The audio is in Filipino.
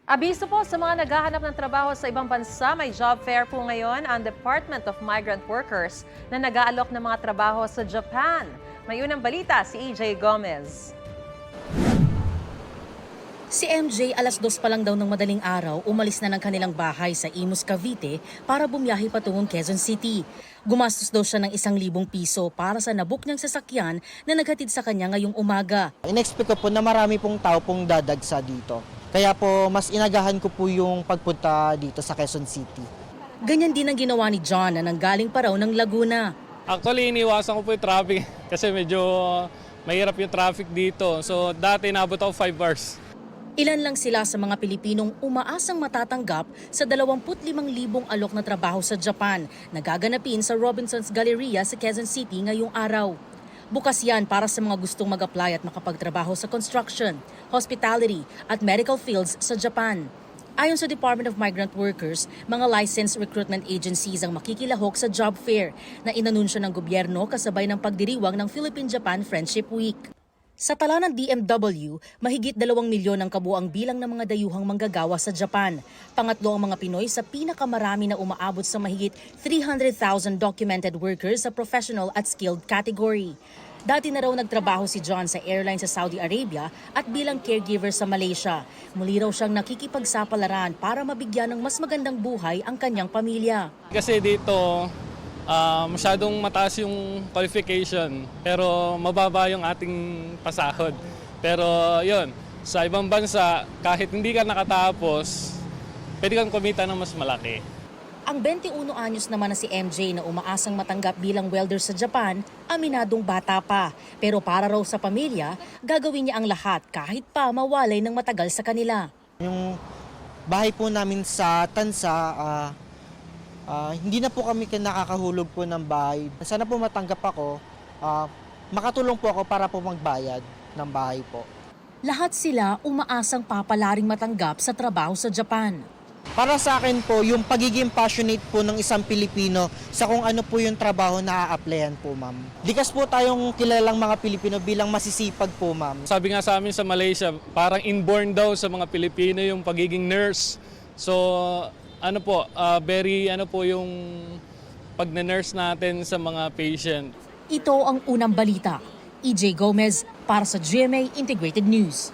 Abiso po sa mga naghahanap ng trabaho sa ibang bansa, may job fair po ngayon ang Department of Migrant Workers na nag-aalok ng mga trabaho sa Japan. May unang balita si EJ Gomez. Si MJ alas 2 pa lang daw ng madaling araw, umalis na ng kanilang bahay sa Imus, Cavite para bumiyahe patungong Quezon City. Gumastos daw siya ng 1,000 piso para sa nabook niyang sasakyan na naghatid sa kanya ngayong umaga. In-expect ko po na marami pong tao pong dadagsa dito. Kaya po mas inagahan ko po yung pagpunta dito sa Quezon City. Ganyan din ang ginawa ni John na nanggaling pa raw ng Laguna. Actually, iniwasan ko po yung traffic kasi medyo mahirap yung traffic dito. So dati nabot ako 5 hours. Ilan lang sila sa mga Pilipinong umaasang matatanggap sa 25,000 alok na trabaho sa Japan na gaganapin sa Robinson's Galleria sa Quezon City ngayong araw. Bukas yan para sa mga gustong mag-apply at makapagtrabaho sa construction, hospitality at medical fields sa Japan. Ayon sa Department of Migrant Workers, mga licensed recruitment agencies ang makikilahok sa job fair na inanunsyo ng gobyerno kasabay ng pagdiriwang ng Philippine-Japan Friendship Week. Sa tala ng DMW, mahigit 2 milyon ang kabuang bilang ng mga dayuhang manggagawa sa Japan. Pangatlo ang mga Pinoy sa pinakamarami na umaabot sa mahigit 300,000 documented workers sa professional at skilled category. Dati na raw nagtrabaho si John sa airline sa Saudi Arabia at bilang caregiver sa Malaysia. Muli raw siyang nakikipagsapalaran para mabigyan ng mas magandang buhay ang kanyang pamilya. Kasi dito, masyadong mataas yung qualification pero mababa yung ating pasahod. Pero yun, sa ibang bansa, kahit hindi ka nakatapos, pwede kang kumita ng mas malaki. Ang 21 anyos naman na si MJ na umaasang matanggap bilang welder sa Japan, aminadong bata pa. Pero para raw sa pamilya, gagawin niya ang lahat kahit pa mawalay ng matagal sa kanila. Yung bahay po namin sa Tansa, hindi na po kami nakakahulog po ng bahay. Sana po matanggap ako, makatulong po ako para po magbayad ng bahay po. Lahat sila umaasang papalaring matanggap sa trabaho sa Japan. Para sa akin po, yung pagiging passionate po ng isang Pilipino sa kung ano po yung trabaho na a-applyan po, ma'am. Likas po tayong kilalang mga Pilipino bilang masisipag po, ma'am. Sabi nga sa amin sa Malaysia, parang inborn daw sa mga Pilipino yung pagiging nurse. So, very yung pag-nurse natin sa mga patient. Ito ang unang balita. EJ Gomez para sa GMA Integrated News.